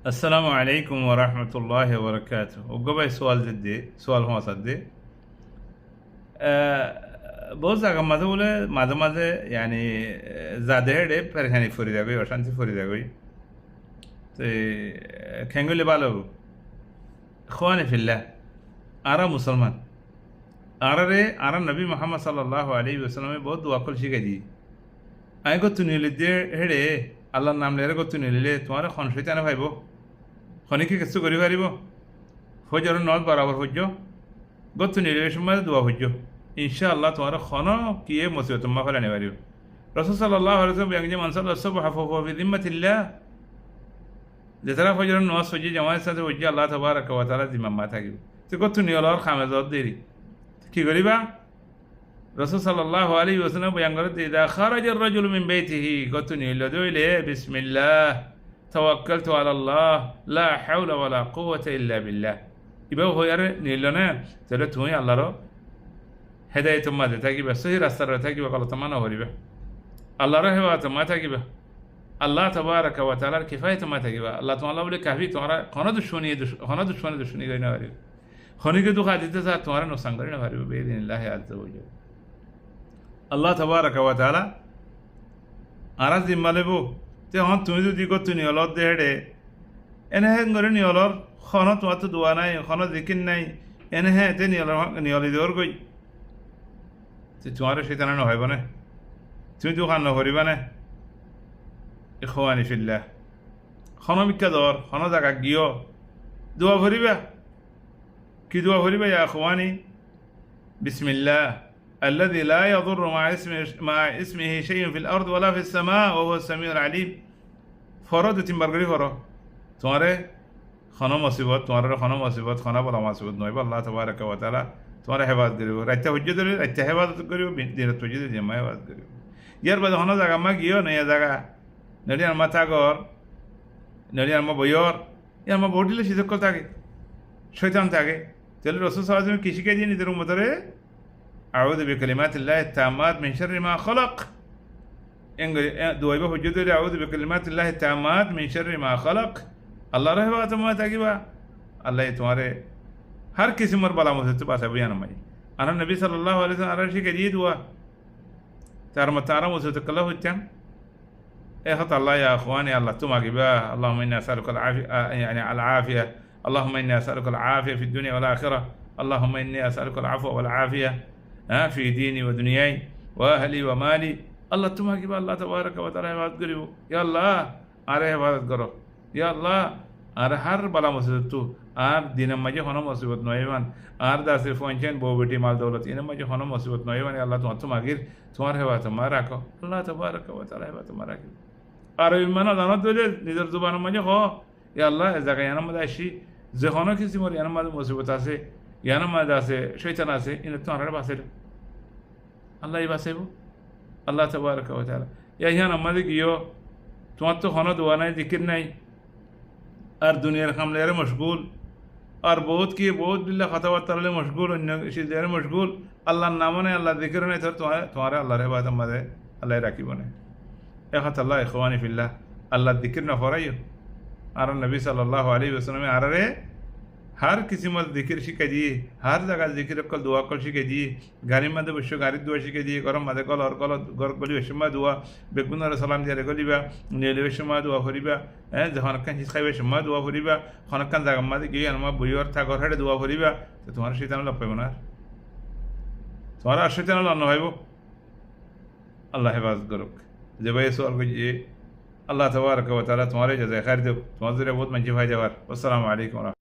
السلام عليكم ورحمة الله وبركاته. وقبل سؤال جدي سؤال هو صدي বহুত জায়গা মাঝে বলে মাঝে মাঝে يعني زاده হেডে পরেশানি ফরিদা গই অশান্তি ফরিদা গই তো খেঙ্গুলি ভালো খোয়ানি ফিল্লাহ আরা মুসলমান আরারে আরা নবী মোহাম্মদ সাল্লাল্লাহু আলাইহি ওয়াসাল্লামে বহুত দোয়া কল শিখাই দি আই গো তুনিলে দে হেডে আল্লাহর নাম লেরে গো তুনিলে তোমার খন শয়তানে ভাইব খনিকে কিছু করি পারিব ফজর নল বরাবর হজ্জ গো তুনিলে সময় দোয়া হজ্জ ইনশাআল্লাহ তোমার খন কিয়ে মুসিবত মা ফেলানি পারিব রাসূল সাল্লাল্লাহু আলাইহি ওয়াসাল্লাম ইয়াংজি মানসাল সুবহ ফাহু ফি যিম্মাতিল্লাহ যেতারা ফজর নামাজ হজ্জ জামাতের সাথে হজ্জ আল্লাহ তাবারাক ওয়া তাআলা জিম্মা থাকিব তো গো তুনিলর খামেজত দেরি কি করিবা রাসূল সাল্লাল্লাহু আলাইহি ওয়াসাল্লাম বয়ান করে ইদা খারাজা আর-রাজুলু মিন বাইতিহি গতুনি লদুইলে বিসমিল্লাহ তাওয়াক্কালতু আলা আল্লাহ লা হাওলা ওয়ালা কুওয়াতা ইল্লা বিল্লাহ ইবাও হয়ারে নিলনা তাহলে তুমি আল্লাহর হেদায়েত মাঝে থাকিবা সহি রাস্তার থাকিবা গলত মানা হরিবা আল্লাহর হেওয়াত মা থাকিবা আল্লাহ তাবারাক ওয়া তাআলার কিফায়াত মা থাকিবা আল্লাহ তোমার বলে কাফি তোমার কোন দুশমনি গই না পারিব খনিকে দুঃখ দিতে চা তোমার নোকসান করি না পারিব বিইذنিল্লাহ আযজা ওয়া জাল আল্লাহ তাবারাক ওয়া তাআলা আরা জিম্মা লেব তে হন তুমি যদি গত নিয়লত দেহেডে এনে হে গরে নিয়লর খন তোমার তো দোয়া নাই খন জিকির নাই এনে হে তে নিয়লি দেওয়ার গই তে তোমার শয়তান না হইব না তুমি দোকান না করিবা না ইখওয়ানি ফিল্লাহ খন মিক্কা দর খন জায়গা গিয়ে দোয়া ভরিবা কি দোয়া ভরিবা ইয়া ইখওয়ানি বিসমিল্লাহ الذي لا يضر مع اسمه شيء في الأرض ولا في السماء وهو السميع العليم فرد تنبرغري فرو تمہارے خنا مصیبت تمہارے خنا مصیبت خنا بلا مصیبت نوئی اللہ تبارک و تعالی تمہارے حفاظت کریو رچہ حجت کریو رچہ حفاظت کریو دینت وجد جمع حفاظت کریو یار بعد خنا جگہ ما گیو نیا جگہ نڑیان ما تاگور نڑیان ما بيور یار ما بوٹیل شیزک کل تاگے شیطان تاگے تیل رسول صلی اللہ علیہ وسلم کسی کے دین ادھر مدرے أعوذ بكلمات الله التامات من شر ما خلق دوائبه حجت أعوذ بكلمات الله التامات من شر ما خلق الله رحمه تمام تاكيبا الله تمہارے ہر قسم اور بلا مصیبت سے پاسا بیان ہماری انا نبی صلی اللہ علیہ وسلم عرشی کا جید ہوا تارا مصیبت کلا ہوتیان اے خط اللہ یا اخوانی اللہ تم آگیبا اللهم إني أسألك العافية يعني العافية اللهم إني أسألك العافية في الدنيا والآخرة اللهم إني أسألك العفو والعافية في ديني ودنياي وأهلي ومالي الله تمها كبا الله تبارك وتعالى حفاظت کریو یا اللہ آرے حفاظت کرو یا اللہ آرے ہر بلا مصیبت تو آر دین مجھے ہونا مصیبت نویوان آر دا صرف انچین بو بیٹی مال دولت ان مجھے ہونا مصیبت نویوان یا اللہ تمہا گیر تمہارے حفاظت مارا کو اللہ تبارک وتعالى حفاظت مارا کو آرے ایمانا دانا دولے نظر زبان مجھے ہو یا اللہ ازا کا یانا مداشی زخونا کسی مور یانا مد مصیبت آسے ইয়ানা মাঝে আছে শয়তান আছে ইনে তোমার বাসে আল্লাহই বাসেব আল্লাহ তাবারক ওয়া তাআলা ইয়ানা মাঝে গিয়ে তোমার তো কোনো দোয়া নাই জিকির নাই আর দুনিয়ার কামলে মশগুল আর বহুত কি বহুত বিল্লাহ কথাবার্তা মশগুল অন্য সিজদারে মশগুল আল্লাহর নাম নাই আল্লাহ জিকির নাই তোর তোমার আল্লাহর ইবাদত মাঝে আল্লাহ রাখিব না এখাত আল্লাহ ইখওয়ানি ফিল্লাহ আল্লাহ জিকির না ফরাইও আর নবী সাল্লাল্লাহু আলাইহি ওয়াসাল্লাম আরে हर किसी मत जिक्र शिखे दिए हर जगह जिक्र कल दुआ कल शिखे दिए गाड़ी मध्य बच्चों गाड़ी दुआ शिखे दिए गरम मध्य कल और कल गली वेशमा दुआ बेगुनार सलाम दिया गलिबा नीले वेशमा दुआ फरिबा जहाँ कान हिस्सा वेशमा दुआ फरिबा खनकान जगह मध्य गई अनमा बुयर था घर हेडे दुआ फरिबा तो तुम्हारा शैतान लग पाइब ना तुम्हारा शैतान लग न भाइबो अल्लाह हिफाजत करुक जे भाई सवाल को ये अल्लाह तबारक व तआला तुम्हारे जज़ाए खैर दो तुम्हारे बहुत मंजी भाई जवार अस्सलामु अलैकुम।